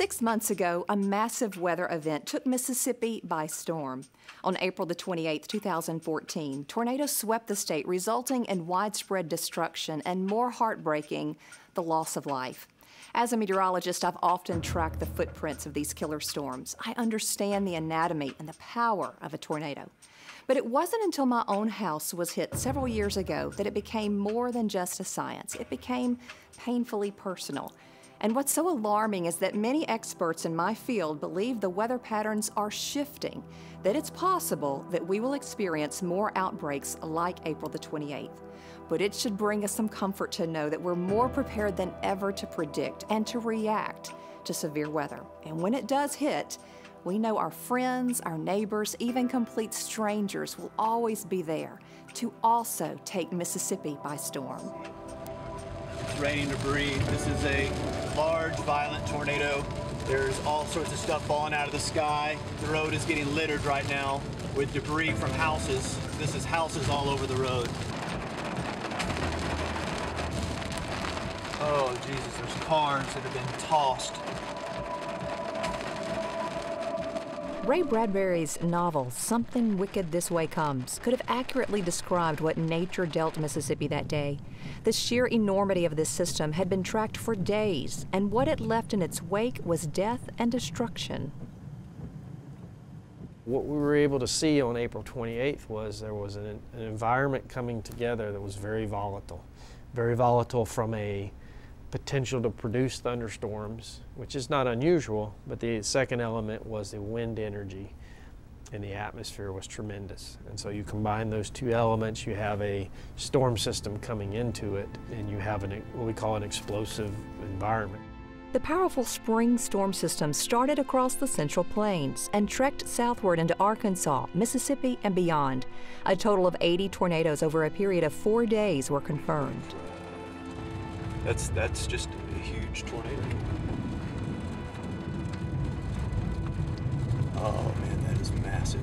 6 months ago, a massive weather event took Mississippi by storm. On April the 28th, 2014, tornadoes swept the state, resulting in widespread destruction and, more heartbreaking, the loss of life. As a meteorologist, I've often tracked the footprints of these killer storms. I understand the anatomy and the power of a tornado. But it wasn't until my own house was hit several years ago that it became more than just a science. It became painfully personal. And what's so alarming is that many experts in my field believe the weather patterns are shifting, that it's possible that we will experience more outbreaks like April the 28th. But it should bring us some comfort to know that we're more prepared than ever to predict and to react to severe weather. And when it does hit, we know our friends, our neighbors, even complete strangers will always be there to also take Mississippi by storm. Raining debris. This is a large, violent tornado. There's all sorts of stuff falling out of the sky. The road is getting littered right now with debris from houses. This is houses all over the road. Oh, Jesus, there's cars that have been tossed. Ray Bradbury's novel, Something Wicked This Way Comes, could have accurately described what nature dealt Mississippi that day. The sheer enormity of this system had been tracked for days, and what it left in its wake was death and destruction. What we were able to see on April 28th was there was an environment coming together that was very volatile. Very volatile from a potential to produce thunderstorms, which is not unusual, but the second element was the wind energy in the atmosphere was tremendous. And so you combine those two elements, you have a storm system coming into it, and you have what we call an explosive environment. The powerful spring storm system started across the Central Plains and trekked southward into Arkansas, Mississippi, and beyond. A total of 80 tornadoes over a period of 4 days were confirmed. That's just a huge tornado. Oh man, that is massive.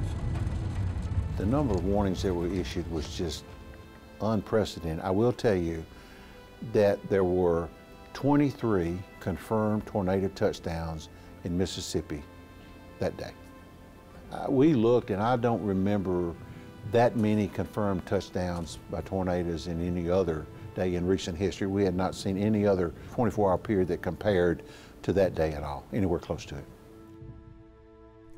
The number of warnings that were issued was just unprecedented. I will tell you that there were 23 confirmed tornado touchdowns in Mississippi that day. We looked, and I don't remember that many confirmed touchdowns by tornadoes in any other day in recent history. We had not seen any other 24-hour period that compared to that day at all, anywhere close to it.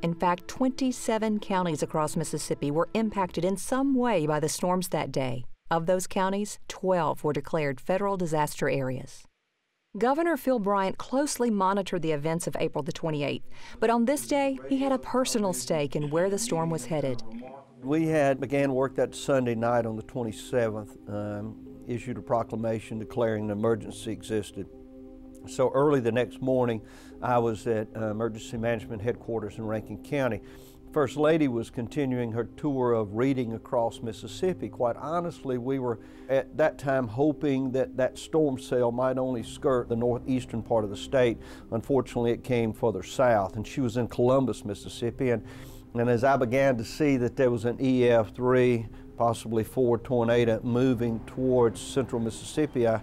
In fact, 27 counties across Mississippi were impacted in some way by the storms that day. Of those counties, 12 were declared federal disaster areas. Governor Phil Bryant closely monitored the events of April the 28th, but on this day, he had a personal stake in where the storm was headed. We began work that Sunday night on the 27th, issued a proclamation declaring an emergency existed. So early the next morning, I was at Emergency Management Headquarters in Rankin County. First Lady was continuing her tour of reading across Mississippi. Quite honestly, we were at that time hoping that that storm cell might only skirt the northeastern part of the state. Unfortunately, it came further south, and she was in Columbus, Mississippi. And as I began to see that there was an EF3, possibly 4 tornado moving towards central Mississippi, I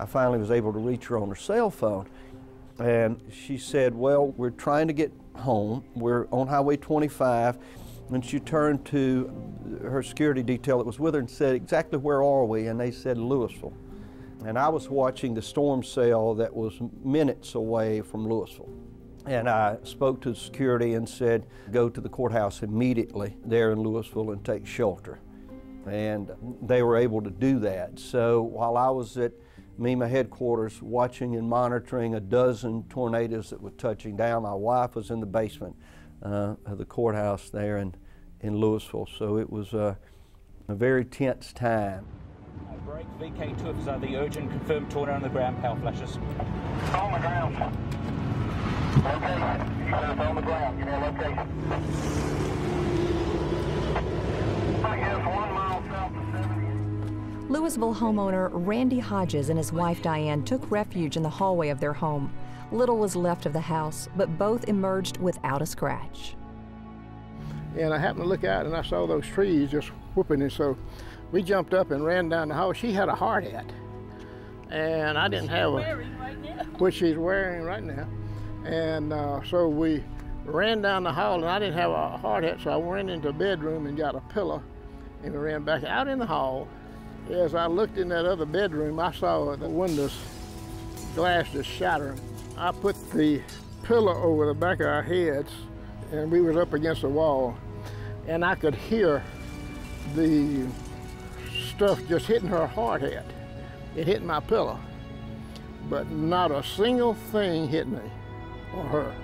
finally was able to reach her on her cell phone. And she said, well, we're trying to get home. We're on Highway 25. And she turned to her security detail that was with her and said, exactly where are we? And they said, Louisville. And I was watching the storm cell that was minutes away from Louisville. And I spoke to the security and said, go to the courthouse immediately there in Louisville and take shelter. And they were able to do that. So while I was at MEMA headquarters watching and monitoring a dozen tornadoes that were touching down, my wife was in the basement of the courthouse there in Louisville. So it was a very tense time. Outbreak, VK2 is the urgent confirmed tornado on the ground, power flashes. On the ground. Okay, it's on the ground, give me a location. I guess 1 mile south of 70. Louisville homeowner Randy Hodges and his wife Diane took refuge in the hallway of their home. Little was left of the house, but both emerged without a scratch. And I happened to look out and I saw those trees just whooping, and so we jumped up and ran down the hall. She had a hard hat, and I didn't have a, which she's wearing right now. And so we ran down the hall, and I didn't have a hard hat, so I went into the bedroom and got a pillow, and we ran back out in the hall. As I looked in that other bedroom, I saw the windows, glass just shattering. I put the pillow over the back of our heads, and we was up against the wall, and I could hear the stuff just hitting her hard hat. It hit my pillow, but not a single thing hit me or her.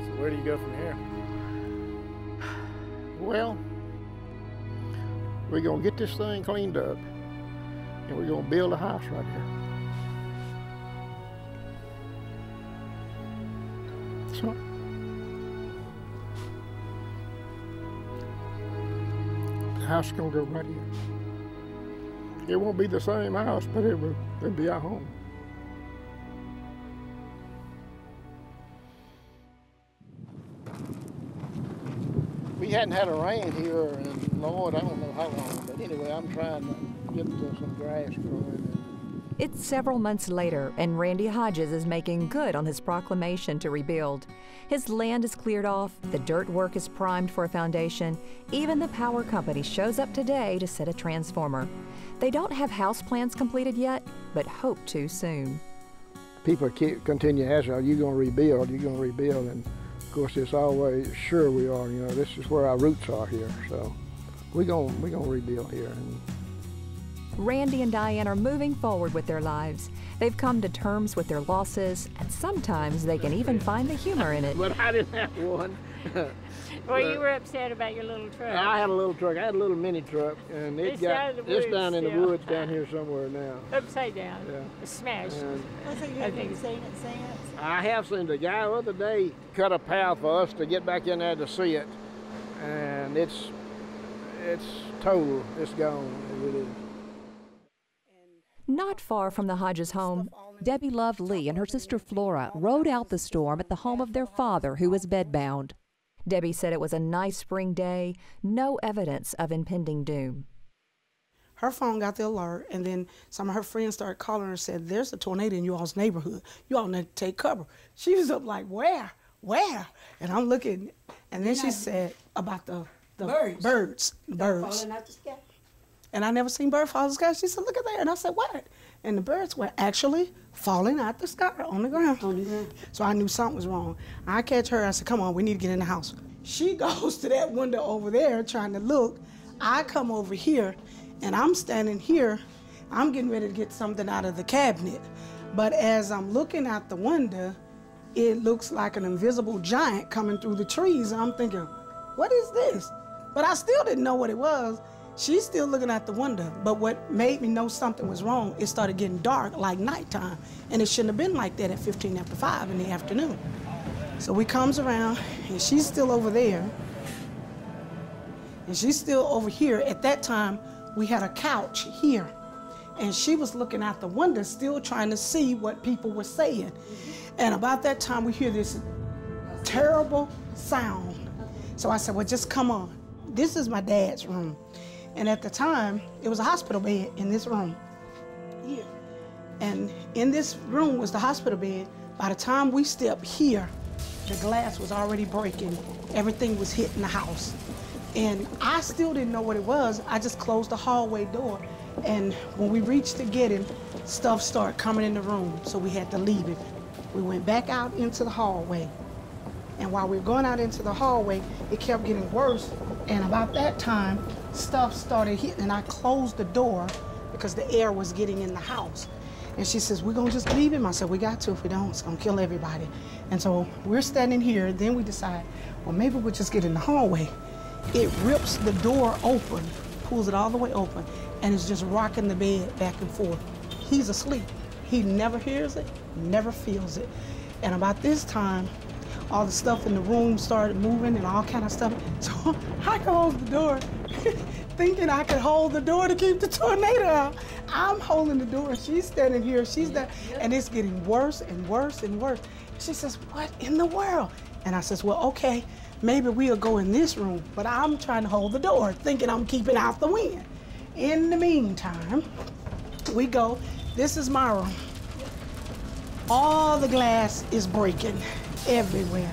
So where do you go from here? Well, we're gonna get this thing cleaned up, and we're gonna build a house right here. So, the house is gonna go right here. It won't be the same house, but it'll be our home. We hadn't had a rain here, and Lord, I don't know how long, but anyway, I'm trying to get some grass growing. It's several months later, and Randy Hodges is making good on his proclamation to rebuild. His land is cleared off, the dirt work is primed for a foundation, even the power company shows up today to set a transformer. They don't have house plans completed yet, but hope to soon. People continue to ask, are you going to rebuild? Are you going to rebuild? And of course, it's always, sure we are, you know, this is where our roots are here, so we're gonna rebuild here. Randy and Diane are moving forward with their lives. They've come to terms with their losses, and sometimes they can even find the humor in it. But I didn't have one. Well, you were upset about your little truck. I had a little truck. I had a little mini truck, and it's down in the woods down here somewhere now. Upside down. Yeah. It's smashed. I think you've seen it since. I have seen the guy the other day cut a path for us to get back in there to see it, and it's total. It's gone. It really is. Not far from the Hodges home, Debbie Love Lee and her sister Flora rode out the storm at the home of their father, who was bedbound. Debbie said it was a nice spring day, no evidence of impending doom. Her phone got the alert, and then some of her friends started calling her and said, there's a tornado in you all's neighborhood. You all need to take cover. She was up like, where? Where? And I'm looking, and then she said about the birds. Falling out the sky. And I never seen birds fall out the sky. She said, look at that. And I said, what? And the birds were actually falling out the sky on the ground. On the ground. So I knew something was wrong. I catch her. I said, come on, we need to get in the house. She goes to that window over there trying to look. I come over here, and I'm standing here. I'm getting ready to get something out of the cabinet. But as I'm looking out the window, it looks like an invisible giant coming through the trees. And I'm thinking, what is this? But I still didn't know what it was. She's still looking out the window, but what made me know something was wrong, it started getting dark like nighttime, and it shouldn't have been like that at 15 after 5 in the afternoon. So we comes around, and she's still over there, and she's still over here. At that time, we had a couch here, and she was looking out the window, still trying to see what people were saying. And about that time, we hear this terrible sound. So I said, well, just come on. This is my dad's room. And at the time, it was a hospital bed in this room here. And in this room was the hospital bed. By the time we stepped here, the glass was already breaking. Everything was hitting the house. And I still didn't know what it was. I just closed the hallway door. And when we reached to get him, stuff started coming in the room, so we had to leave it. We went back out into the hallway. And while we were going out into the hallway, it kept getting worse. And about that time, stuff started hitting, and I closed the door because the air was getting in the house. And she says, we're gonna just leave him. I said, we got to. If we don't, it's gonna kill everybody. And so we're standing here, then we decide, well, maybe we'll just get in the hallway. It rips the door open, pulls it all the way open, and it's just rocking the bed back and forth. He's asleep. He never hears it, never feels it. And about this time, all the stuff in the room started moving and all kind of stuff. So I closed the door, thinking I could hold the door to keep the tornado out. I'm holding the door, she's standing here, she's there, and it's getting worse and worse and worse. She says, what in the world? And I says, well, okay, maybe we'll go in this room, but I'm trying to hold the door, thinking I'm keeping out the wind. In the meantime, we go, this is my room. all the glass is breaking everywhere.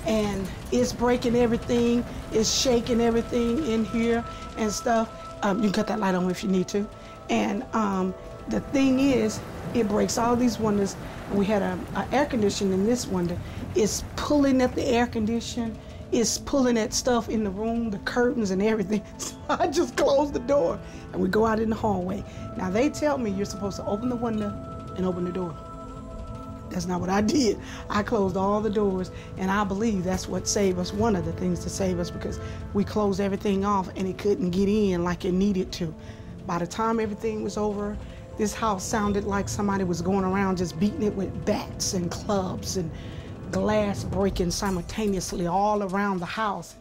And it's breaking everything, it's shaking everything in here and stuff. You can cut that light on if you need to. And the thing is, it breaks all these windows. And we had an air conditioner in this window. It's pulling at the air conditioner. It's pulling at stuff in the room, the curtains and everything. So I just closed the door and we go out in the hallway. Now they tell me you're supposed to open the window and open the door. That's not what I did. I closed all the doors, and I believe that's what saved us, one of the things to save us, because we closed everything off and it couldn't get in like it needed to. By the time everything was over, this house sounded like somebody was going around just beating it with bats and clubs and glass breaking simultaneously all around the house.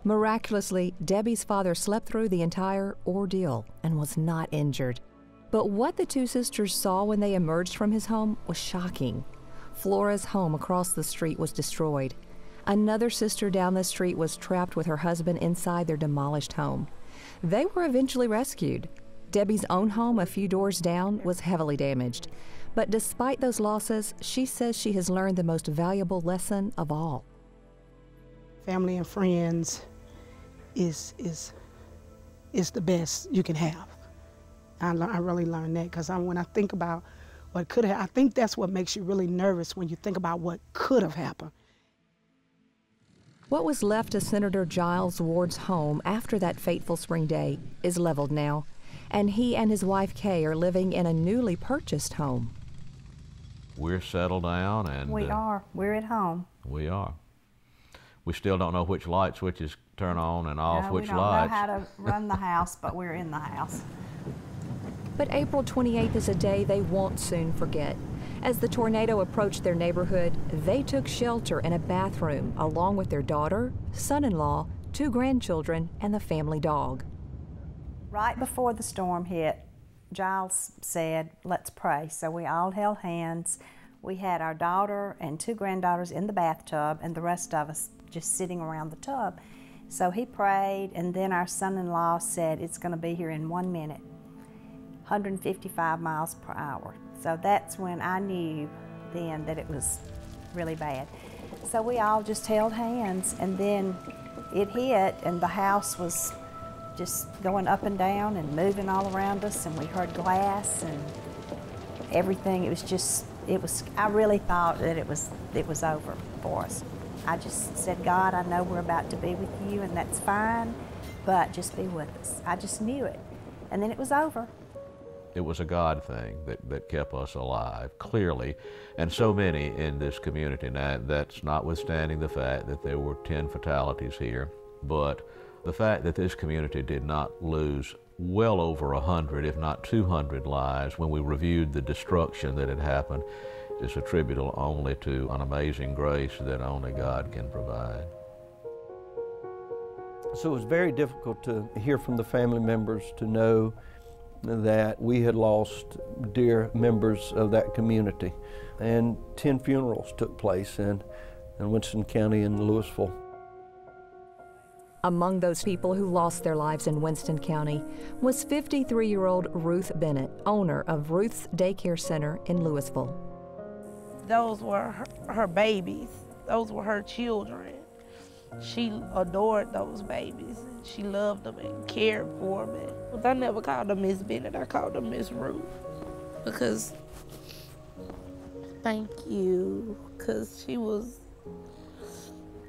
Miraculously, Debbie's father slept through the entire ordeal and was not injured. But what the two sisters saw when they emerged from his home was shocking. Flora's home across the street was destroyed. Another sister down the street was trapped with her husband inside their demolished home. They were eventually rescued. Debbie's own home a few doors down was heavily damaged. But despite those losses, she says she has learned the most valuable lesson of all. Family and friends is the best you can have. I really learned that, because when I think about what could have, I think that's what makes you really nervous when you think about what could have happened. What was left of Senator Giles Ward's home after that fateful spring day is leveled now, and he and his wife Kay are living in a newly purchased home. We're settled down and... We are. We're at home. We are. We still don't know which light switches turn on and off, which lights. We don't know how to run the house, but we're in the house. But April 28th is a day they won't soon forget. As the tornado approached their neighborhood, they took shelter in a bathroom along with their daughter, son-in-law, 2 grandchildren, and the family dog. Right before the storm hit, Giles said, let's pray. So we all held hands. We had our daughter and 2 granddaughters in the bathtub and the rest of us just sitting around the tub. So he prayed, and then our son-in-law said, it's going to be here in 1 minute. 155 miles per hour. So that's when I knew then that it was really bad. So we all just held hands, and then it hit, and the house was just going up and down and moving all around us, and we heard glass and everything. It was I really thought that it was over for us. I just said, God, I know we're about to be with you, and that's fine, but just be with us. I just knew it. And then it was over. It was a God thing that kept us alive, clearly, and so many in this community. Now, that's notwithstanding the fact that there were 10 fatalities here, but the fact that this community did not lose well over 100, if not 200 lives when we reviewed the destruction that had happened is attributable only to an amazing grace that only God can provide. So it was very difficult to hear from the family members, to know that we had lost dear members of that community. And 10 funerals took place in Winston County and Louisville. Among those people who lost their lives in Winston County was 53-year-old Ruth Bennett, owner of Ruth's Daycare Center in Louisville. Those were her babies. Those were her children. She adored those babies. She loved them and cared for them. I never called her Miss Bennett, I called her Miss Ruth. Because, thank you, because she was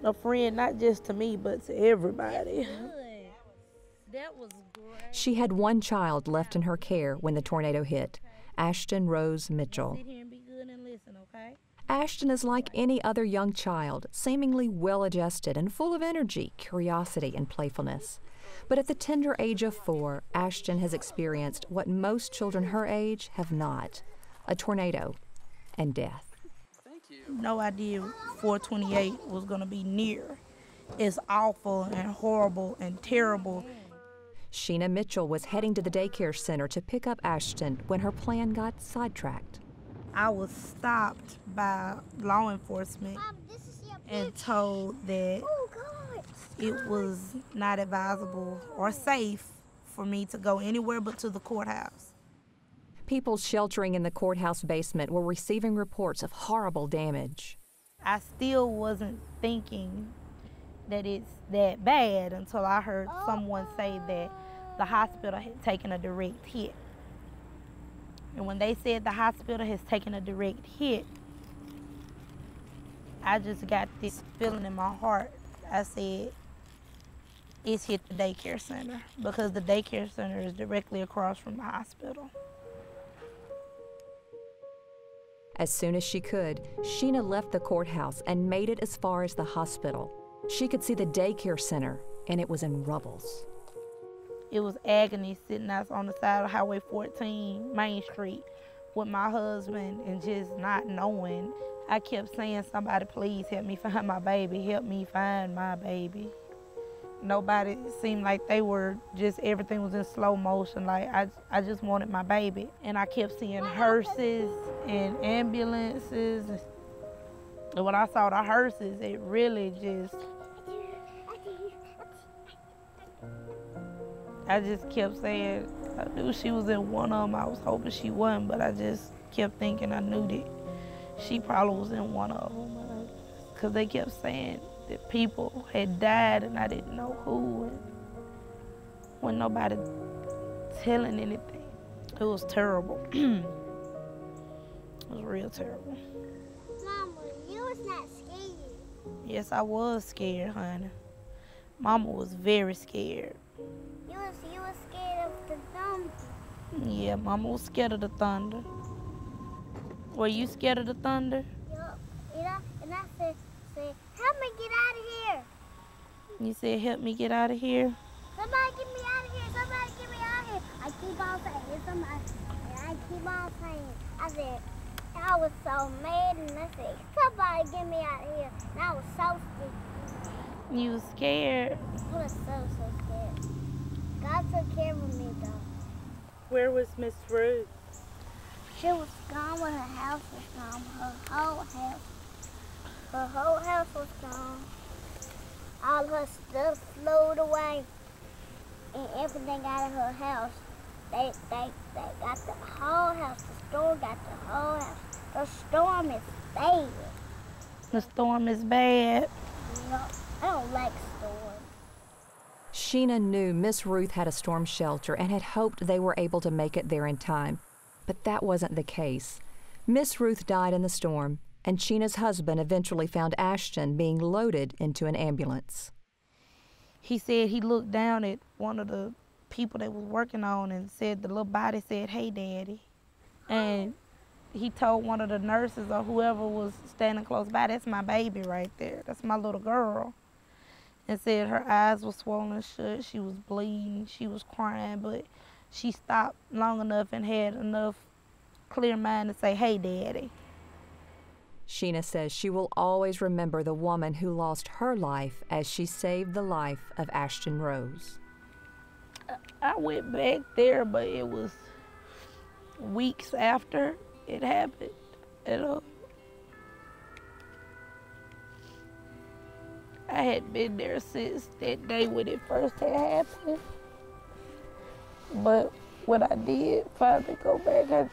a friend not just to me, but to everybody. That was great. She had 1 child left in her care when the tornado hit, Ashton Rose Mitchell. Sit here and be good and listen, okay? Ashton is like any other young child, seemingly well-adjusted and full of energy, curiosity, and playfulness. But at the tender age of 4, Ashton has experienced what most children her age have not, a tornado and death. No idea 428 was going to be near. It's awful and horrible and terrible. Sheena Mitchell was heading to the daycare center to pick up Ashton when her plan got sidetracked. I was stopped by law enforcement and told that it was not advisable or safe for me to go anywhere but to the courthouse. people sheltering in the courthouse basement were receiving reports of horrible damage. I still wasn't thinking that it's that bad until I heard someone say that the hospital had taken a direct hit. And when they said the hospital has taken a direct hit, I just got this feeling in my heart. I said, it's hit the daycare center, because the daycare center is directly across from the hospital. As soon as she could, Sheena left the courthouse and made it as far as the hospital. She could see the daycare center, and it was in rubbles. It was agony sitting out on the side of Highway 14, Main Street, with my husband and just not knowing. I kept saying, somebody please help me find my baby, help me find my baby. Nobody seemed like they were, just everything was in slow motion. Like I just wanted my baby. And I kept seeing hearses and ambulances. And when I saw the hearses, it really just, I just kept saying, I knew she was in one of them. I was hoping she wasn't, but I just kept thinking I knew that she probably was in one of them. Because they kept saying that people had died and I didn't know who. And when nobody telling anything. It was terrible. It was real terrible. Mama, you was not scared. Yes, I was scared, honey. Mama was very scared. You was scared of the thunder. Yeah, Mama was scared of the thunder. Were you scared of the thunder? Yup. And I said, help me get out of here. You said, help me get out of here? Somebody get me out of here. Somebody get me out of here. I keep on saying, somebody. And I keep on saying. I said, I was so mad, and I said, somebody get me out of here. And I was so scared. You was scared? I was so scared. God took care of me, though. Where was Miss Ruth? She was gone when her house was gone. Her whole house. Her whole house was gone. All her stuff flowed away. And everything out of her house. They got the whole house. The storm got the whole house. The storm is bad. The storm is bad? No, I don't like storms. Sheena knew Miss Ruth had a storm shelter and had hoped they were able to make it there in time. But that wasn't the case. Miss Ruth died in the storm, and Sheena's husband eventually found Ashton being loaded into an ambulance. He said he looked down at one of the people that was working on and said, the little body said, hey, Daddy. And he told one of the nurses or whoever was standing close by, that's my baby right there. That's my little girl. And said her eyes were swollen shut, she was bleeding, she was crying, but she stopped long enough and had enough clear mind to say, hey, Daddy. Sheena says she will always remember the woman who lost her life as she saved the life of Ashton Rose. I went back there, but it was weeks after it happened. I had been there since that day when it first had happened. But when I did finally go back,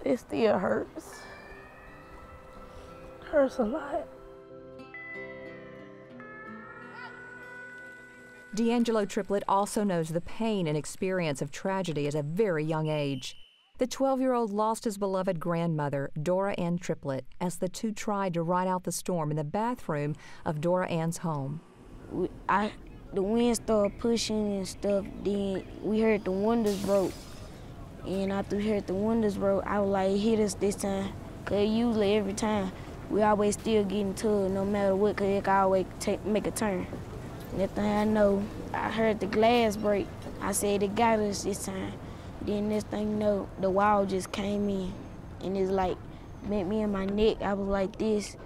it still hurts. It hurts a lot. D'Angelo Triplett also knows the pain and experience of tragedy at a very young age. The 12-year-old lost his beloved grandmother, Dora Ann Triplett, as the two tried to ride out the storm in the bathroom of Dora Ann's home. The wind started pushing and stuff, then we heard the windows broke. And after we heard the windows broke, I was like, it hit us this time. Cause usually every time, we always still get into it no matter what, cause it can always make a turn. Next thing I know, I heard the glass break. I said it got us this time. Then next thing you know, the wall just came in. And it's like, bent me in my neck. I was like this,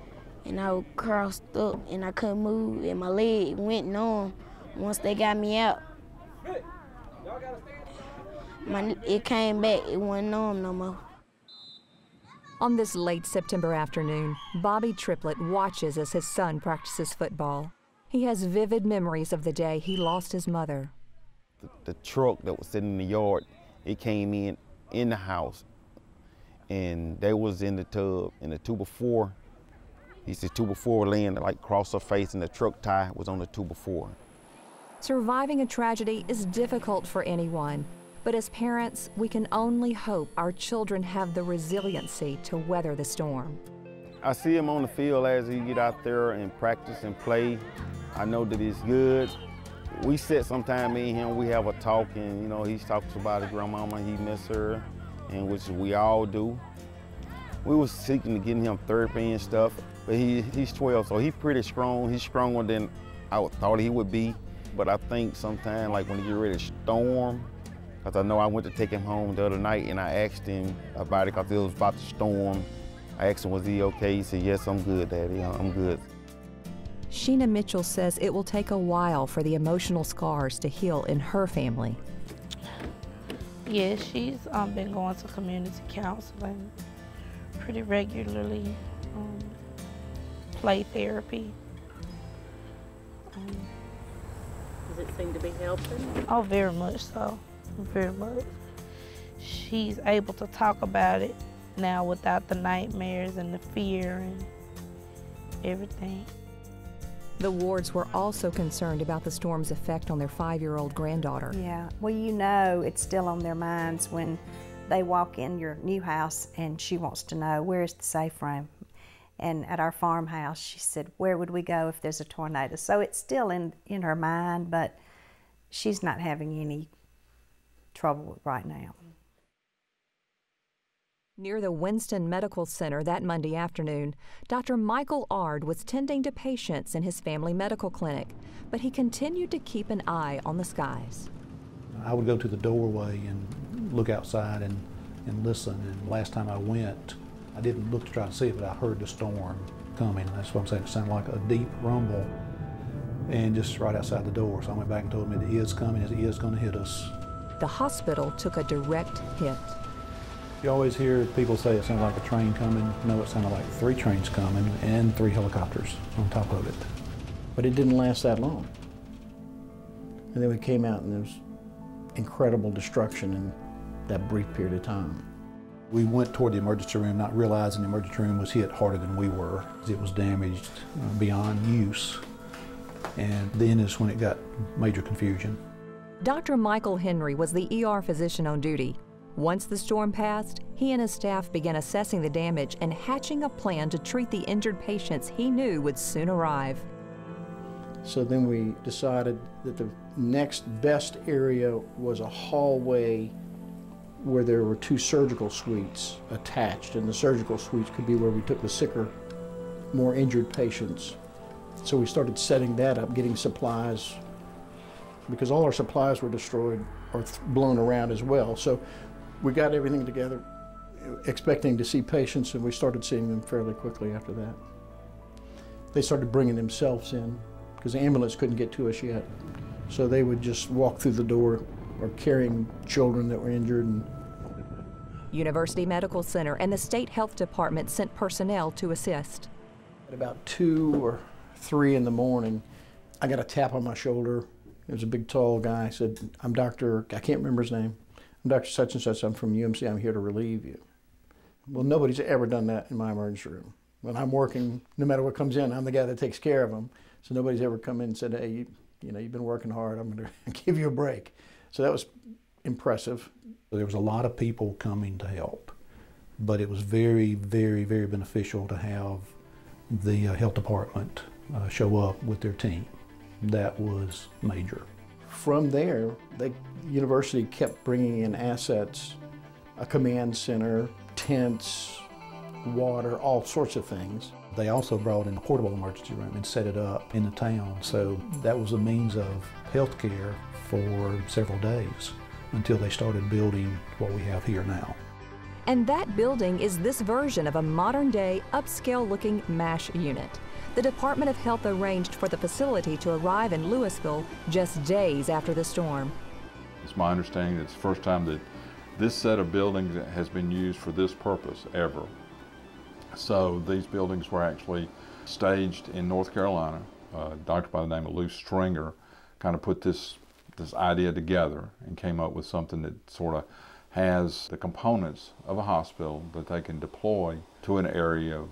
and I was crossed up, and I couldn't move, and my leg went numb. Once they got me out, it came back. It wasn't numb no more. On this late September afternoon, Bobby Triplett watches as his son practices football. He has vivid memories of the day he lost his mother. The truck that was sitting in the yard, it came in the house, and they was in the tub, and the 2x4, he said 2x4 laying like across her face, and the truck tire was on the 2x4. Surviving a tragedy is difficult for anyone, but as parents, we can only hope our children have the resiliency to weather the storm. I see him on the field as he get out there and practice and play. I know that he's good. We sit sometime, me and him, we have a talk, and you know, he talks about his grandmama, he miss her, and which we all do. We was seeking to get him therapy and stuff, but he's 12, so he's pretty strong. He's stronger than I thought he would be. But I think sometimes, like when he get ready to storm, because I know I went to take him home the other night and I asked him about it because it was about to storm. I asked him, was he okay? He said, yes, I'm good, Daddy, I'm good. Sheena Mitchell says it will take a while for the emotional scars to heal in her family. Yeah, she's been going to community counseling pretty regularly, play therapy. Does it seem to be helping? Oh, very much so, very much. She's able to talk about it now without the nightmares and the fear and everything. The Wards were also concerned about the storm's effect on their 5-year-old granddaughter. Yeah, well, you know it's still on their minds when they walk in your new house and she wants to know, where's the safe room? And at our farmhouse, she said, where would we go if there's a tornado? So it's still in her mind, but she's not having any trouble right now. Near the Winston Medical Center that Monday afternoon, Dr. Michael Ard was tending to patients in his family medical clinic, but he continued to keep an eye on the skies. I would go to the doorway and look outside and listen, and last time I went, I didn't look to try to see it, but I heard the storm coming. That's what I'm saying, it sounded like a deep rumble, and just right outside the door. So I went back and told him it is coming, it is going to hit us. The hospital took a direct hit. You always hear people say it sounded like a train coming. No, it sounded like 3 trains coming and 3 helicopters on top of it. But it didn't last that long. And then we came out and there was incredible destruction in that brief period of time. We went toward the emergency room, not realizing the emergency room was hit harder than we were. It was damaged beyond use. And then is when it got major confusion. Dr. Michael Henry was the ER physician on duty. Once the storm passed, he and his staff began assessing the damage and hatching a plan to treat the injured patients he knew would soon arrive. So then we decided that the next best area was a hallway where there were 2 surgical suites attached, and the surgical suites could be where we took the sicker, more injured patients. So we started setting that up, getting supplies, because all our supplies were destroyed or blown around as well. So we got everything together, expecting to see patients, and we started seeing them fairly quickly after that. They started bringing themselves in, because the ambulance couldn't get to us yet. So they would just walk through the door or carrying children that were injured. And University Medical Center and the State Health Department sent personnel to assist. At about 2 or 3 in the morning, I got a tap on my shoulder. It was a big, tall guy. He said, I'm Dr., I can't remember his name. I'm Dr. such and such, I'm from UMC, I'm here to relieve you. Well, nobody's ever done that in my emergency room. When I'm working, no matter what comes in, I'm the guy that takes care of them. So nobody's ever come in and said, hey, you've been working hard, I'm going to give you a break. So that was impressive. There was a lot of people coming to help, but it was very, very, very beneficial to have the health department show up with their team. That was major. From there, the university kept bringing in assets, a command center, tents, water, all sorts of things. They also brought in a portable emergency room and set it up in the town. So that was a means of health care for several days until they started building what we have here now. And that building is this version of a modern-day, upscale-looking MASH unit. The Department of Health arranged for the facility to arrive in Louisville just days after the storm. It's my understanding that it's the first time that this set of buildings has been used for this purpose ever. So these buildings were actually staged in North Carolina. A doctor by the name of Lou Stringer kind of put this idea together and came up with something that sort of has the components of a hospital that they can deploy to an area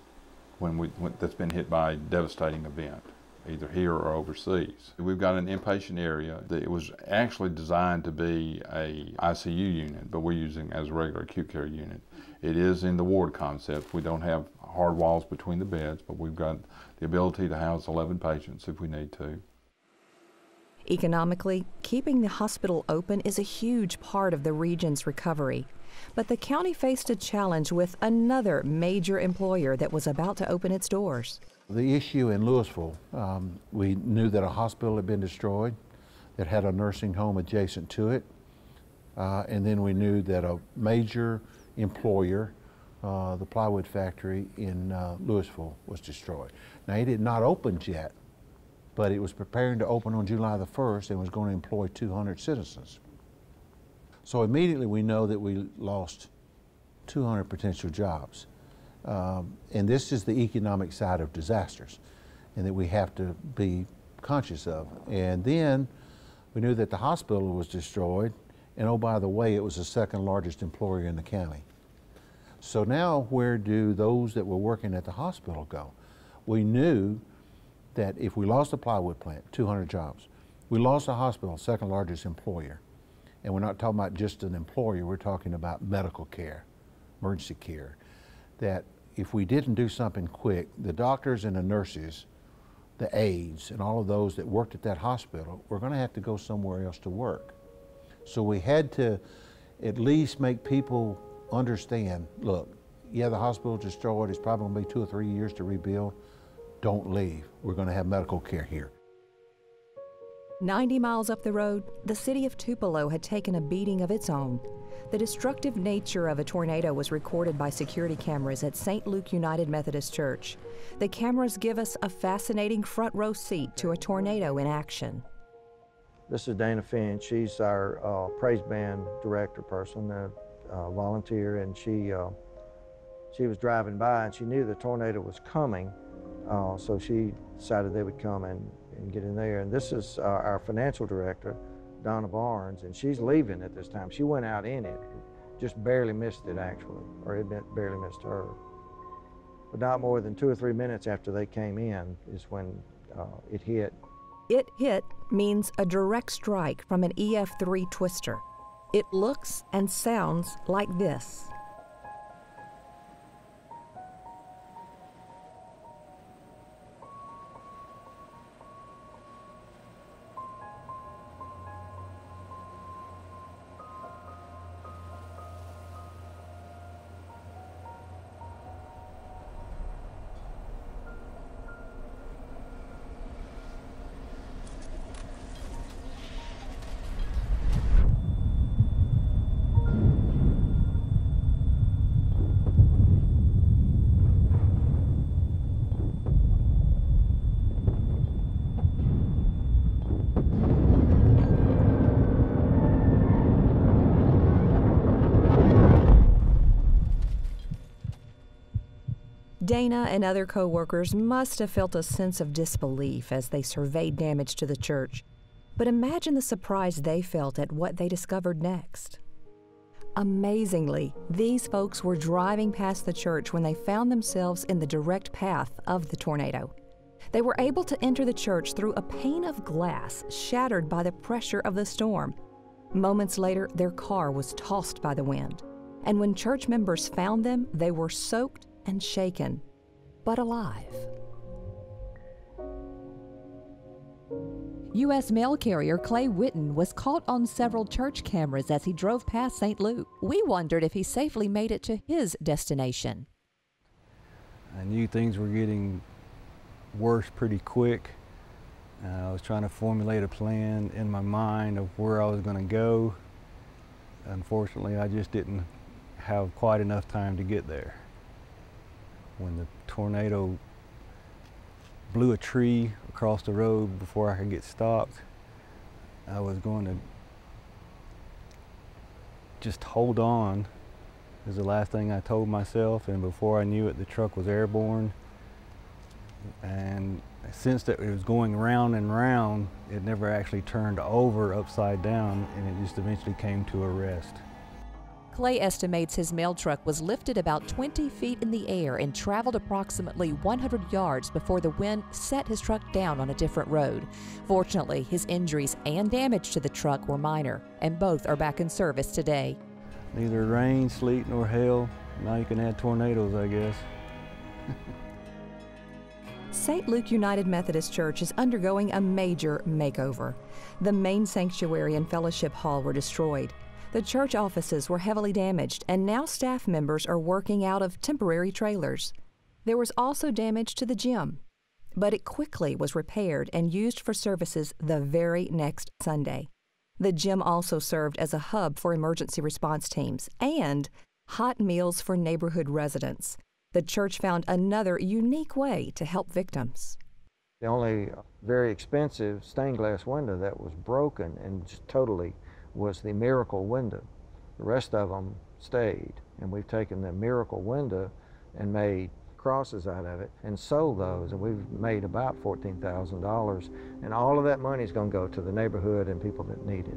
that's been hit by a devastating event, either here or overseas. We've got an inpatient area that it was actually designed to be a ICU unit, but we're using as a regular acute care unit. It is in the ward concept. We don't have hard walls between the beds, but we've got the ability to house 11 patients if we need to. Economically, keeping the hospital open is a huge part of the region's recovery. But the county faced a challenge with another major employer that was about to open its doors. The issue in Louisville, we knew that a hospital had been destroyed that had a nursing home adjacent to it. And then we knew that a major employer, the plywood factory in Louisville, was destroyed. Now, it had not opened yet, but it was preparing to open on July the 1st and was going to employ 200 citizens. So immediately we know that we lost 200 potential jobs. And this is the economic side of disasters, and that we have to be conscious of. And then we knew that the hospital was destroyed, and oh, by the way, it was the second largest employer in the county. So now where do those that were working at the hospital go? We knew that if we lost the plywood plant, 200 jobs, we lost the hospital, second largest employer. And we're not talking about just an employer, we're talking about medical care, emergency care. That if we didn't do something quick, the doctors and the nurses, the aides, and all of those that worked at that hospital were going to have to go somewhere else to work. So we had to at least make people understand, look, yeah, the hospital's destroyed, it's probably going to be 2 or 3 years to rebuild. Don't leave. We're going to have medical care here. 90 miles up the road, the city of Tupelo had taken a beating of its own. The destructive nature of a tornado was recorded by security cameras at St. Luke United Methodist Church. The cameras give us a fascinating front row seat to a tornado in action. This is Dana Finch. She's our praise band director person, volunteer, and she was driving by and she knew the tornado was coming, so she decided they would come and get in there. And this is our financial director, Donna Barnes, and she's leaving at this time. She went out in it, just barely missed it actually, or it barely missed her. But not more than 2 or 3 minutes after they came in is when it hit. It hit means a direct strike from an EF3 twister. It looks and sounds like this. Dana and other co-workers must have felt a sense of disbelief as they surveyed damage to the church. But imagine the surprise they felt at what they discovered next. Amazingly, these folks were driving past the church when they found themselves in the direct path of the tornado. They were able to enter the church through a pane of glass shattered by the pressure of the storm. Moments later, their car was tossed by the wind. And when church members found them, they were soaked and shaken, but alive. U.S. mail carrier Clay Whitten was caught on several church cameras as he drove past St. Luke. We wondered if he safely made it to his destination. I knew things were getting worse pretty quick. I was trying to formulate a plan in my mind of where I was going to go. Unfortunately, I just didn't have quite enough time to get there. When the tornado blew a tree across the road before I could get stopped, I was going to just hold on was the last thing I told myself, and before I knew it, the truck was airborne. And since that it was going round and round, it never actually turned over upside down, and it just eventually came to a rest. Clay estimates his mail truck was lifted about 20 feet in the air and traveled approximately 100 yards before the wind set his truck down on a different road. Fortunately, his injuries and damage to the truck were minor, and both are back in service today. Neither rain, sleet, nor hail. Now you can add tornadoes, I guess. St. Luke United Methodist Church is undergoing a major makeover. The main sanctuary and fellowship hall were destroyed. The church offices were heavily damaged, and now staff members are working out of temporary trailers. There was also damage to the gym, but it quickly was repaired and used for services the very next Sunday. The gym also served as a hub for emergency response teams and hot meals for neighborhood residents. The church found another unique way to help victims. The only very expensive stained glass window that was broken and just totally was the miracle window. The rest of them stayed, and we've taken the miracle window and made crosses out of it and sold those, and we've made about $14,000, and all of that money is going to go to the neighborhood and people that need it.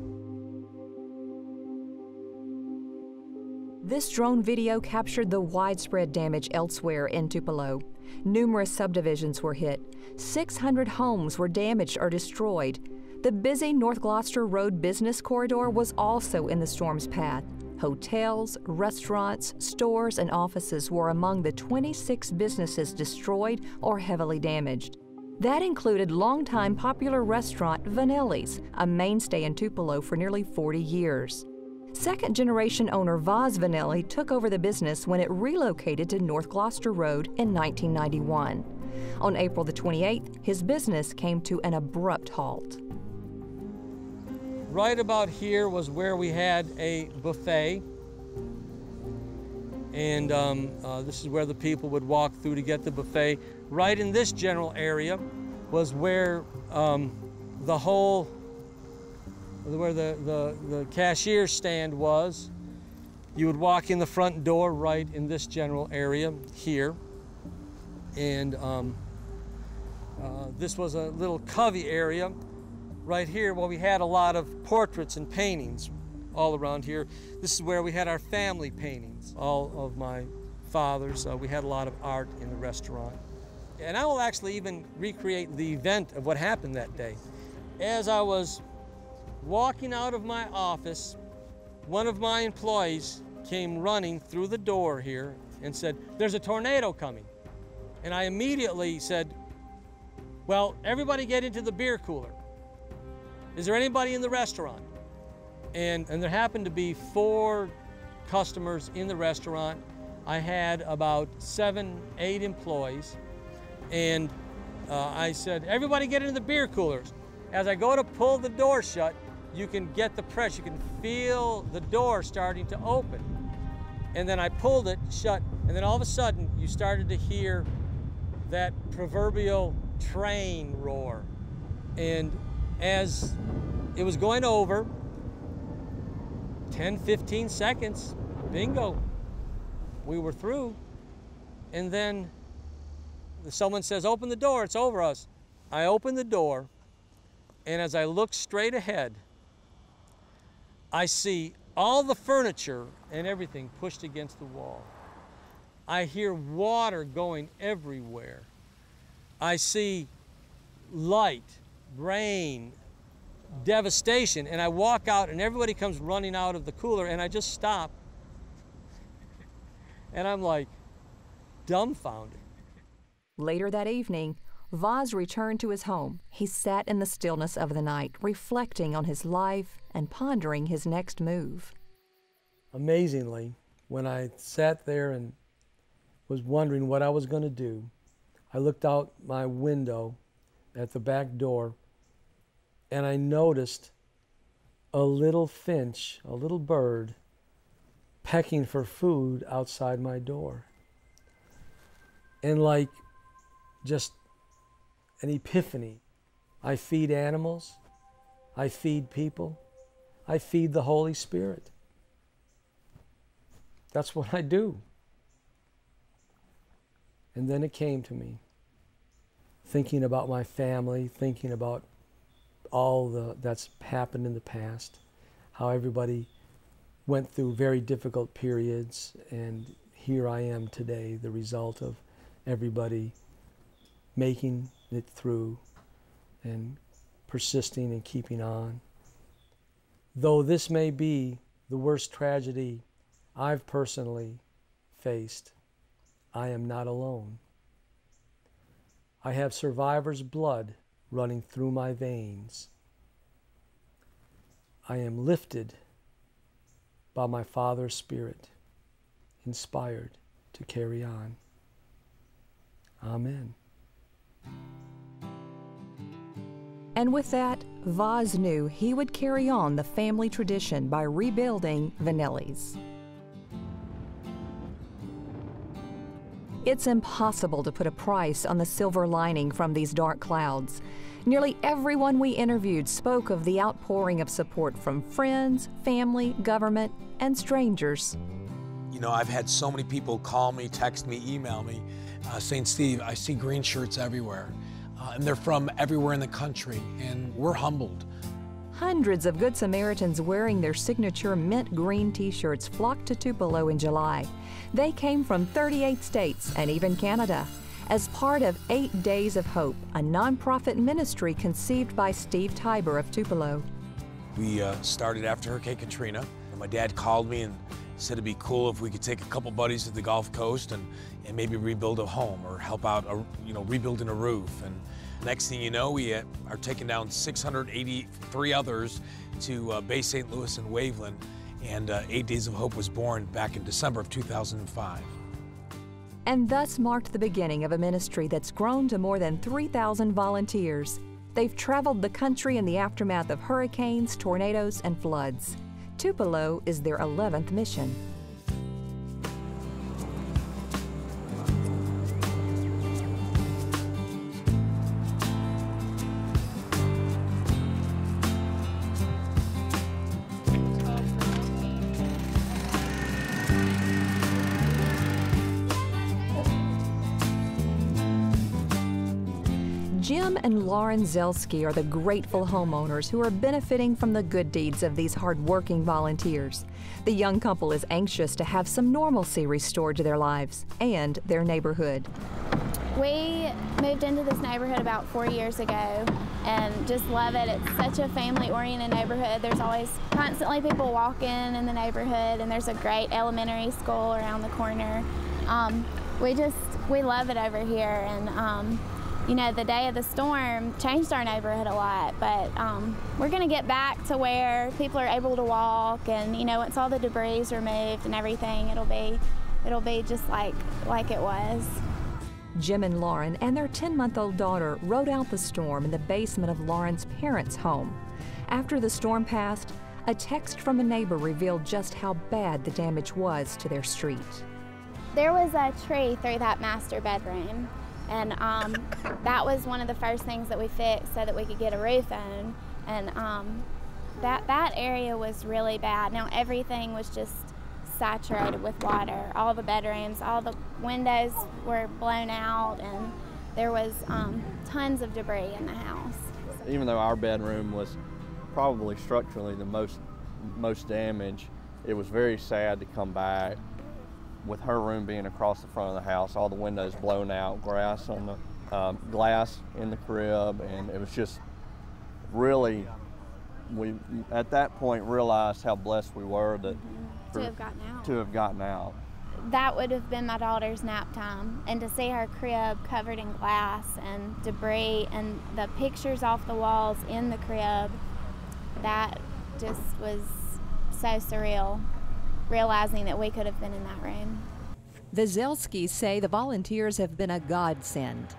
This drone video captured the widespread damage elsewhere in Tupelo. Numerous subdivisions were hit. 600 homes were damaged or destroyed. The busy North Gloucester Road business corridor was also in the storm's path. Hotels, restaurants, stores, and offices were among the 26 businesses destroyed or heavily damaged. That included longtime popular restaurant Vanelli's, a mainstay in Tupelo for nearly 40 years. Second-generation owner Vaz Vanelli took over the business when it relocated to North Gloucester Road in 1991. On April the 28th, his business came to an abrupt halt. Right about here was where we had a buffet, and this is where the people would walk through to get the buffet. Right in this general area was where the cashier stand was. You would walk in the front door right in this general area here, and this was a little covey area. Right here, well, we had a lot of portraits and paintings all around here. This is where we had our family paintings, all of my father's. We had a lot of art in the restaurant. And I will actually even recreate the event of what happened that day. As I was walking out of my office, one of my employees came running through the door here and said, "There's a tornado coming." And I immediately said, "Well, everybody get into the beer cooler. Is there anybody in the restaurant?" And there happened to be 4 customers in the restaurant. I had about 7, 8 employees. And I said, "Everybody get into the beer coolers." As I go to pull the door shut, you can get the pressure. You can feel the door starting to open. And then I pulled it shut, and then all of a sudden, you started to hear that proverbial train roar. And as it was going over, 10, 15 seconds, bingo, we were through. And then someone says, "Open the door, it's over us." I opened the door, and as I look straight ahead, I see all the furniture and everything pushed against the wall. I hear water going everywhere. I see light, rain, devastation, and I walk out and everybody comes running out of the cooler, and I just stop. And I'm like dumbfounded. Later that evening, Vaz returned to his home. He sat in the stillness of the night, reflecting on his life and pondering his next move. Amazingly, when I sat there and was wondering what I was going to do, I looked out my window at the back door, and I noticed a little finch, a little bird, pecking for food outside my door. And like just an epiphany, I feed animals, I feed people, I feed the Holy Spirit. That's what I do. And then it came to me, thinking about my family, thinking about all that's happened in the past, how everybody went through very difficult periods, and here I am today, the result of everybody making it through and persisting and keeping on. Though this may be the worst tragedy I've personally faced, I am not alone. I have survivor's blood running through my veins. I am lifted by my Father's Spirit, inspired to carry on. Amen. And with that, Vaz knew he would carry on the family tradition by rebuilding Vanelli's. It's impossible to put a price on the silver lining from these dark clouds. Nearly everyone we interviewed spoke of the outpouring of support from friends, family, government, and strangers. You know, I've had so many people call me, text me, email me, saying, Steve, I see green shirts everywhere. And they're from everywhere in the country, and we're humbled. Hundreds of Good Samaritans wearing their signature mint green t-shirts flocked to Tupelo in July. They came from 38 states and even Canada as part of 8 Days of Hope, a nonprofit ministry conceived by Steve Tiber of Tupelo. We started after Hurricane Katrina, and my dad called me and said it'd be cool if we could take a couple buddies to the Gulf Coast and maybe rebuild a home or help out, rebuilding a roof. And next thing you know, we are taking down 683 others to Bay St. Louis and Waveland, and 8 Days of Hope was born back in December of 2005. And thus marked the beginning of a ministry that's grown to more than 3,000 volunteers. They've traveled the country in the aftermath of hurricanes, tornadoes, and floods. Tupelo is their 11th mission. Jim and Lauren Zelski are the grateful homeowners who are benefiting from the good deeds of these hard-working volunteers. The young couple is anxious to have some normalcy restored to their lives and their neighborhood. We moved into this neighborhood about 4 years ago and just love it. It's such a family-oriented neighborhood. There's always constantly people walking in the neighborhood, and there's a great elementary school around the corner. We love it over here, and you know, the day of the storm changed our neighborhood a lot, but we're going to get back to where people are able to walk, and you know, once all the debris is removed and everything, it'll be just like it was. Jim and Lauren and their 10-month-old daughter rode out the storm in the basement of Lauren's parents' home. After the storm passed, a text from a neighbor revealed just how bad the damage was to their street. There was a tree through that master bedroom. And that was one of the first things that we fixed so that we could get a roof on. And that area was really bad. Now everything was just saturated with water. All the bedrooms, all the windows were blown out, and there was tons of debris in the house. Even though our bedroom was probably structurally the most damaged, it was very sad to come back with her room being across the front of the house, all the windows blown out, glass on the glass in the crib, and it was just really, we at that point realized how blessed we were that to have gotten out. To have gotten out. That would have been my daughter's nap time, and to see her crib covered in glass and debris and the pictures off the walls in the crib, that just was so surreal, realizing that we could have been in that room. The Zelskis say the volunteers have been a godsend.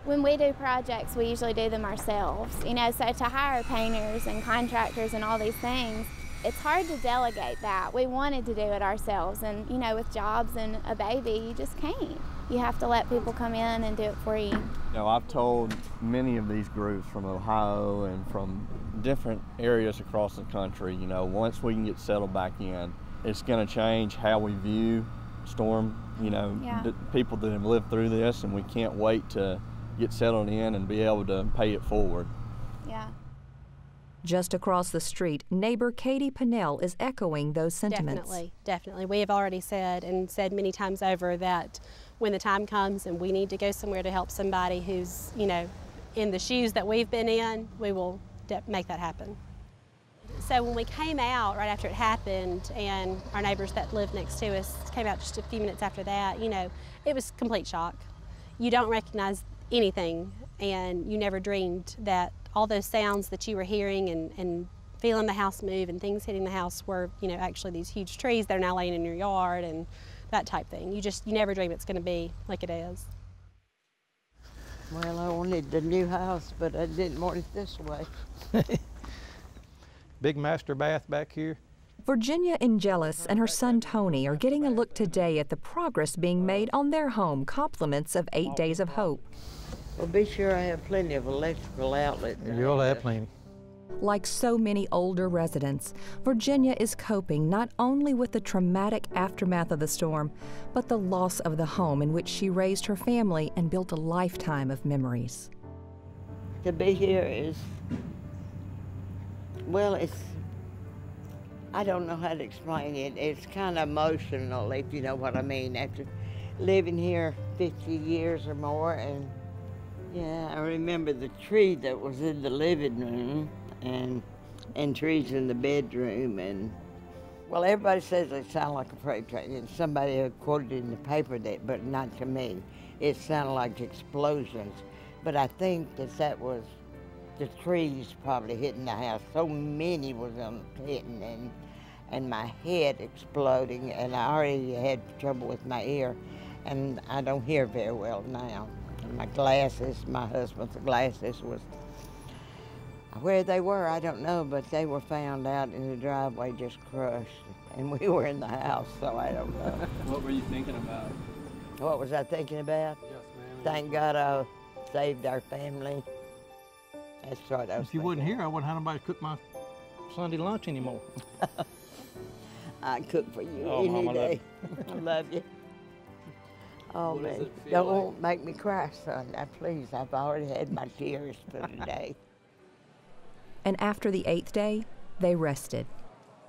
When we do projects, we usually do them ourselves. You know, so to hire painters and contractors and all these things, it's hard to delegate that. We wanted to do it ourselves, and you know, with jobs and a baby, you just can't. You have to let people come in and do it for you. You know, I've told many of these groups from Ohio and from different areas across the country, you know, once we can get settled back in, it's going to change how we view storm, the people that have lived through this, and we can't wait to get settled in and be able to pay it forward. Yeah. Just across the street, neighbor Katie Pinnell is echoing those sentiments. Definitely. We have already said many times over that when the time comes and we need to go somewhere to help somebody who's, in the shoes that we've been in, we will make that happen. So when we came out right after it happened, and our neighbors that lived next to us came out just a few minutes after that, it was complete shock. You don't recognize anything, and you never dreamed that all those sounds that you were hearing and feeling the house move and things hitting the house were, actually these huge trees that are now laying in your yard and that type thing. You never dream it's going to be like it is. Well, I wanted the new house, but I didn't want it this way. Big master bath back here. Virginia Angelis and her son Tony are getting a look today at the progress being made on their home, compliments of 8 Days of Hope. Well, be sure I have plenty of electrical outlets. You'll have plenty. Like so many older residents, Virginia is coping not only with the traumatic aftermath of the storm, but the loss of the home in which she raised her family and built a lifetime of memories. To be here is, well, I don't know how to explain it. It's kind of emotional, if you know what I mean, after living here 50 years or more. And yeah, I remember the tree that was in the living room and trees in the bedroom. And well, everybody says they sound like a freight train, and somebody had quoted in the paper that, but not to me. It sounded like explosions. But I think that was the trees probably hitting the house. So many was hitting, and my head exploding, and I already had trouble with my ear, and I don't hear very well now. And my glasses, my husband's glasses was, where they were, I don't know, but they were found out in the driveway just crushed, and we were in the house, so I don't know. What were you thinking about? What was I thinking about? Yes, ma'am. Thank God I saved our family. That's what I was If you wasn't here, I wouldn't have nobody cook my Sunday lunch anymore. I'd cook for you Oh, any Mama, day. I love you. Oh, man. Don't make me cry, son. Now, please, I've already had my tears for today. And after the 8th day, they rested.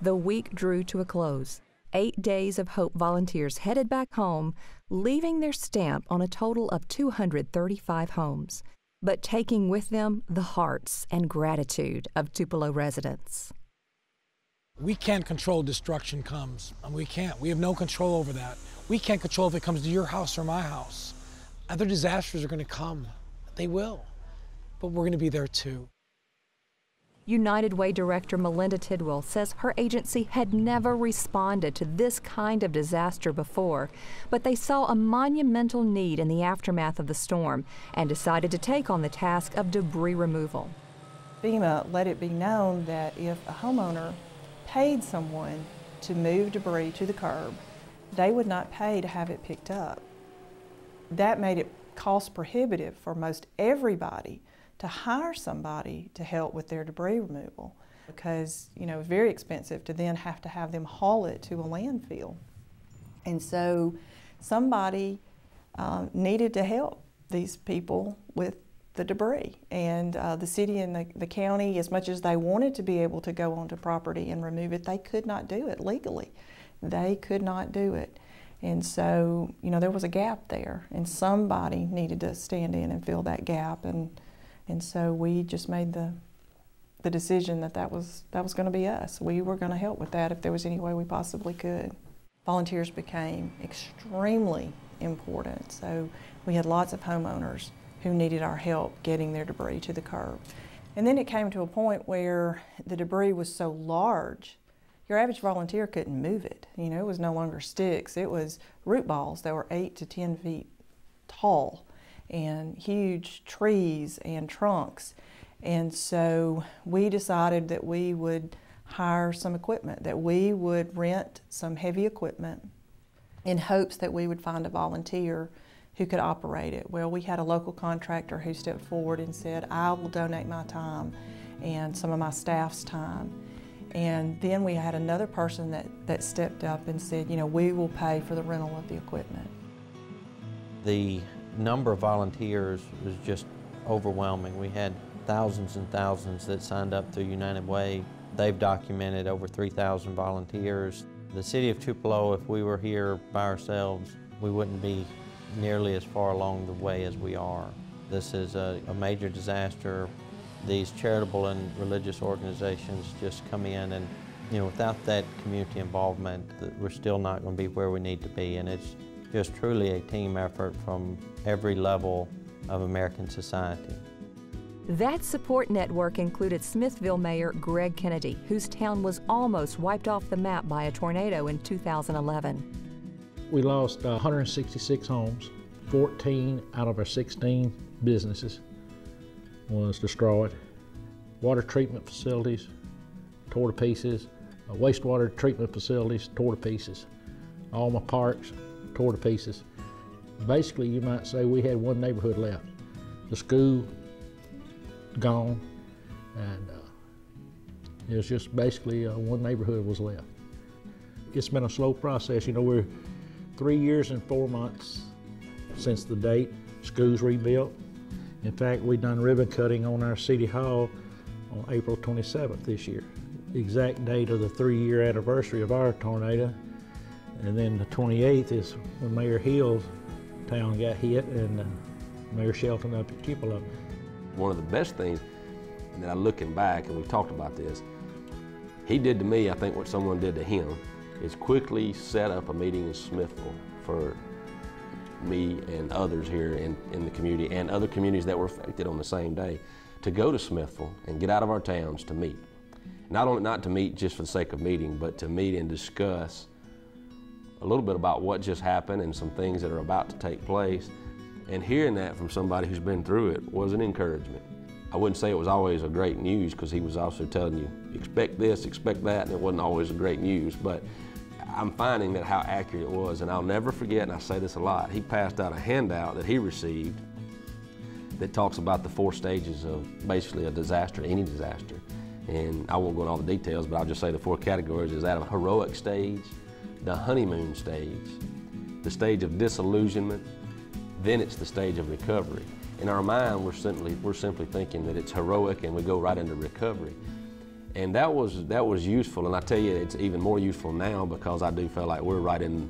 The week drew to a close. 8 Days of Hope volunteers headed back home, leaving their stamp on a total of 235 homes, but taking with them the hearts and gratitude of Tupelo residents. We can't control destruction comes, and we can't. We have no control over that. We can't control if it comes to your house or my house. Other disasters are going to come. They will. But we're going to be there too. United Way Director Melinda Tidwell says her agency had never responded to this kind of disaster before, but they saw a monumental need in the aftermath of the storm and decided to take on the task of debris removal. FEMA let it be known that if a homeowner paid someone to move debris to the curb, they would not pay to have it picked up. That made it cost prohibitive for most everybody to hire somebody to help with their debris removal because, it was very expensive to then have to have them haul it to a landfill. And so somebody needed to help these people with the debris. And the city and the county, as much as they wanted to be able to go onto property and remove it, they could not do it legally. They could not do it. And so, there was a gap there, and somebody needed to stand in and fill that gap. And so we just made the decision that was going to be us. We were going to help with that if there was any way we possibly could. Volunteers became extremely important. So we had lots of homeowners who needed our help getting their debris to the curb. And then it came to a point where the debris was so large, your average volunteer couldn't move it. It was no longer sticks. It was root balls that were 8 to 10 feet tall, and huge trees and trunks. And so we decided that we would hire some equipment, that we would rent some heavy equipment in hopes that we would find a volunteer who could operate it. Well, we had a local contractor who stepped forward and said, I will donate my time and some of my staff's time. And then we had another person that stepped up and said, you know, we will pay for the rental of the equipment. The number of volunteers was just overwhelming. We had thousands and thousands that signed up through United Way. They've documented over 3,000 volunteers. The city of Tupelo, if we were here by ourselves, we wouldn't be nearly as far along the way as we are. This is a major disaster. These charitable and religious organizations just come in and, you know, without that community involvement, we're still not going to be where we need to be. And it's just truly a team effort from every level of American society. That support network included Smithville Mayor Greg Kennedy, whose town was almost wiped off the map by a tornado in 2011. We lost 166 homes. 14 out of our 16 businesses was destroyed. Water treatment facilities tore to pieces. Wastewater treatment facilities tore to pieces. All my parks tore to pieces. Basically, you might say we had one neighborhood left. The school, gone, and it was just basically one neighborhood was left. It's been a slow process. You know, we're 3 years and 4 months since the date school's rebuilt. In fact, we done ribbon cutting on our city hall on April 27th this year. The exact date of the 3-year anniversary of our tornado. And then the 28th is when Mayor Hill's town got hit and Mayor Shelton up at Tupelo. One of the best things that looking back, and we've talked about this, he did to me, I think what someone did to him, is quickly set up a meeting in Smithville for me and others here in the community and other communities that were affected on the same day to go to Smithville and get out of our towns to meet. Not to meet just for the sake of meeting, but to meet and discuss a little bit about what just happened and some things that are about to take place. And hearing that from somebody who's been through it was an encouragement. I wouldn't say it was always a great news, because he was also telling you, expect this, expect that, and it wasn't always a great news, but I'm finding that how accurate it was. And I'll never forget, and I say this a lot, he passed out a handout that he received that talks about the 4 stages of basically a disaster, any disaster. And I won't go into all the details, but I'll just say the 4 categories is that of a heroic stage, the honeymoon stage, the stage of disillusionment, then it's the stage of recovery. In our mind, we're simply thinking that it's heroic and we go right into recovery. And that was useful, and I tell you, it's even more useful now because I do feel like we're right in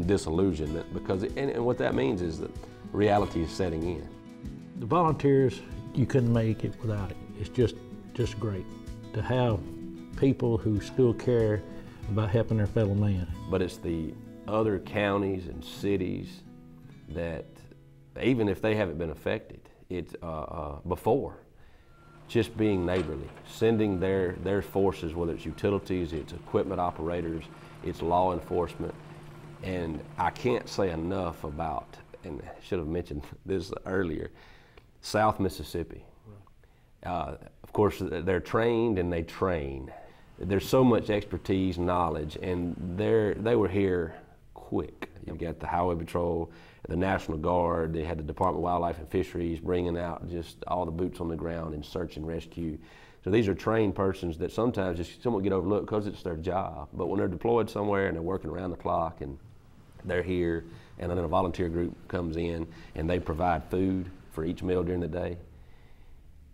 disillusionment, because and what that means is that reality is setting in. The volunteers, you couldn't make it without it. It's just great to have people who still care about helping their fellow man. But it's the other counties and cities that, even if they haven't been affected, it's before, just being neighborly, sending their forces, whether it's utilities, it's equipment operators, it's law enforcement. And I can't say enough about, and I should have mentioned this earlier, South Mississippi. Of course, they're trained and they train. There's so much expertise, knowledge, and they were here quick. You've got the Highway Patrol, the National Guard, they had the Department of Wildlife and Fisheries bringing out just all the boots on the ground in search and rescue. So these are trained persons that sometimes just somewhat get overlooked because it's their job. But when they're deployed somewhere and they're working around the clock and they're here, and then a volunteer group comes in and they provide food for each meal during the day,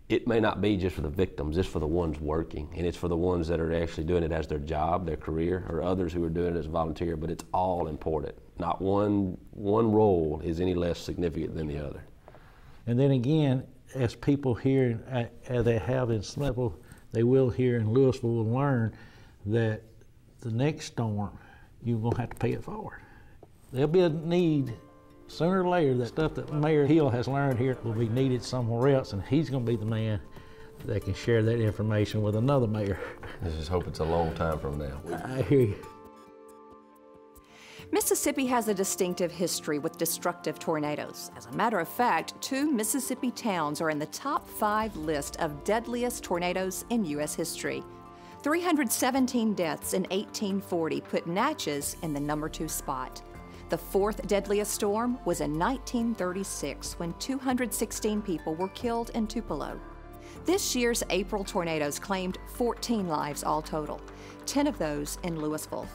it may not be just for the victims, it's for the ones working, and it's for the ones that are actually doing it as their job, their career, or others who are doing it as a volunteer, but it's all important. Not one role is any less significant than the other. And then again, as people here, as they have in Smithville, they will here in Louisville will learn that the next storm, you're gonna have to pay it forward. There'll be a need sooner or later. That stuff that Mayor Hill has learned here will be needed somewhere else, and he's going to be the man that can share that information with another mayor. I just hope it's a long time from now. I hear you. Mississippi has a distinctive history with destructive tornadoes. As a matter of fact, 2 Mississippi towns are in the top 5 list of deadliest tornadoes in U.S. history. 317 deaths in 1840 put Natchez in the number 2 spot. The 4th deadliest storm was in 1936, when 216 people were killed in Tupelo. This year's April tornadoes claimed 14 lives all total, 10 of those in Louisville.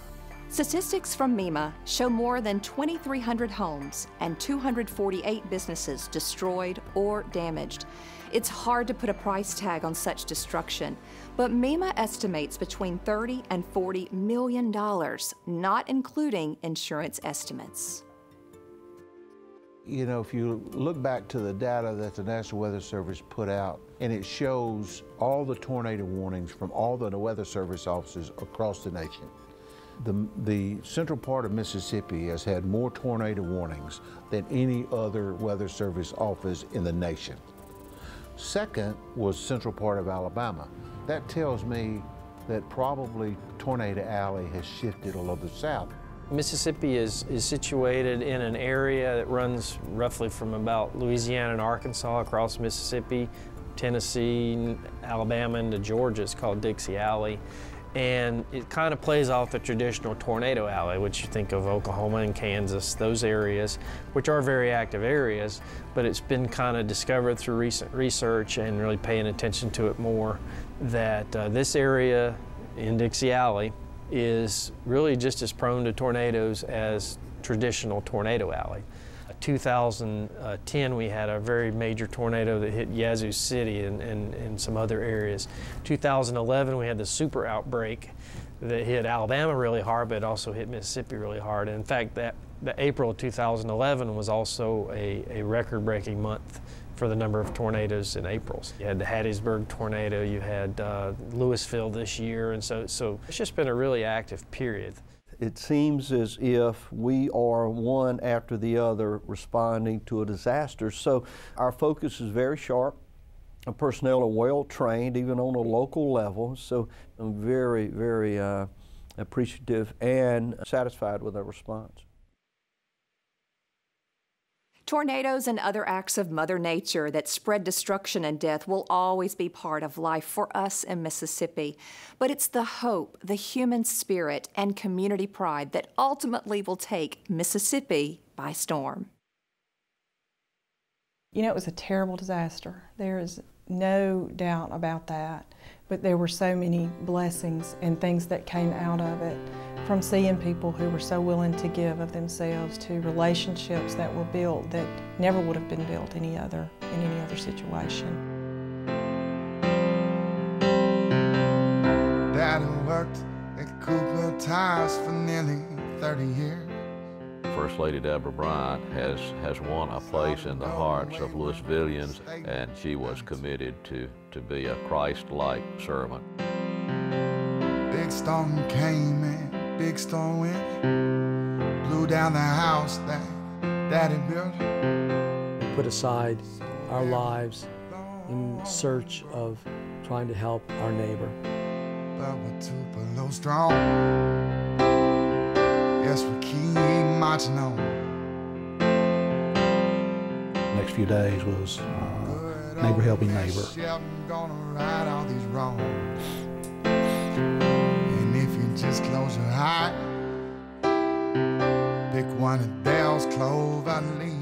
Statistics from MEMA show more than 2,300 homes and 248 businesses destroyed or damaged. It's hard to put a price tag on such destruction, but MEMA estimates between $30 and $40 million, not including insurance estimates. You know, if you look back to the data that the National Weather Service put out, and it shows all the tornado warnings from all the Weather Service offices across the nation. The central part of Mississippi has had more tornado warnings than any other Weather Service office in the nation. Second was central part of Alabama. That tells me that probably Tornado Alley has shifted a little south. Mississippi is situated in an area that runs roughly from about Louisiana and Arkansas across Mississippi, Tennessee, Alabama into Georgia. It's called Dixie Alley. And it kind of plays off the traditional tornado alley, which you think of Oklahoma and Kansas, those areas, which are very active areas, but it's been kind of discovered through recent research and really paying attention to it more that this area in Dixie Alley is really just as prone to tornadoes as traditional tornado alley. 2010 we had a very major tornado that hit Yazoo City and some other areas. 2011 we had the super outbreak that hit Alabama really hard, but it also hit Mississippi really hard. And in fact, the April of 2011 was also a record-breaking month for the number of tornadoes in April. You had the Hattiesburg tornado, you had Louisville this year, and so it's just been a really active period. It seems as if we are one after the other responding to a disaster. So our focus is very sharp. Our personnel are well trained, even on a local level. So I'm very, very appreciative and satisfied with our response. Tornadoes and other acts of Mother Nature that spread destruction and death will always be part of life for us in Mississippi. But it's the hope, the human spirit, and community pride that ultimately will take Mississippi by storm. You know, it was a terrible disaster. There is no doubt about that. But there were so many blessings and things that came out of it, from seeing people who were so willing to give of themselves to relationships that were built that never would have been built in any other situation. Daddy worked at Cooper Tires for nearly 30 years. First Lady Deborah Bryant has won a place in the hearts of Louisvillians, and she was committed to be a Christ-like servant. Big storm came and big storm went, blew down the house that Daddy built. We put aside our lives in search of trying to help our neighbor. But we're Tupelo strong. Yes, we keep marching on. Next few days was neighbor helping neighbor. Gonna right all these wrongs. And if you just close your eye, pick one of Dale's clover leaves.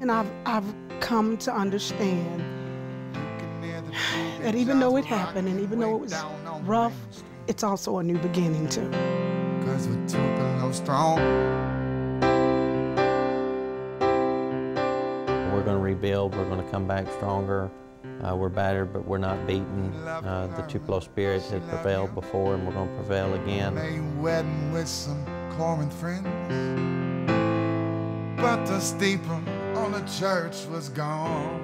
And I've come to understand that even though it happened and even though it was rough, it's also a new beginning too. 'Cause we're Tupelo strong. We're going to rebuild. We're going to come back stronger. We're battered, but we're not beaten. The Tupelo spirit has prevailed before, and we're going to prevail again. A wedding with some Corinth friends, but the steeple on the church was gone.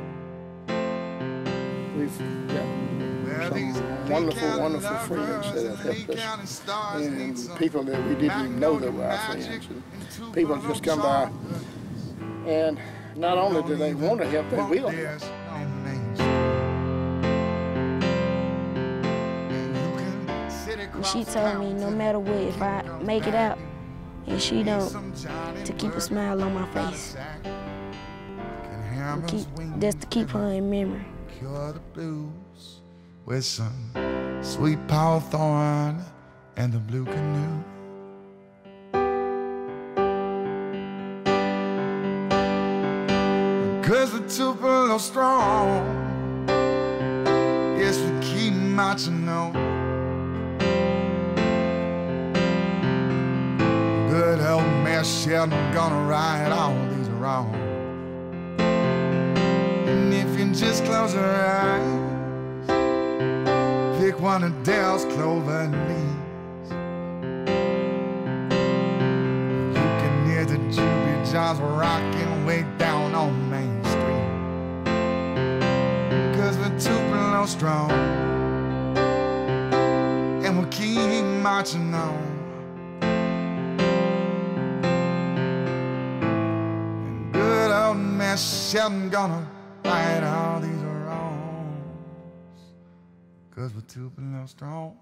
We've got some wonderful, wonderful friends that have helped us, and people that we didn't even know that were our friends. And people just come by, and not only do they want to help, they will help. She told me no matter what, if I make it out and she don't, to keep a smile on my face. Just to keep her in memory. Cure the blues with some sweet Powthorn and the blue canoe. Cause we're Tupelo strong. Yes, marching on. Good old Mass Sheldon gonna right all these wrongs. And if you just close your eyes, pick one of Dell's clover leaves, you can hear the Juby Johns rocking way down on Main Street. 'Cause we're Tupelo strong, and we'll keep marching on. And good old Mass Sheldon gonna right all these wrongs. 'Cause we're Tupelo strong.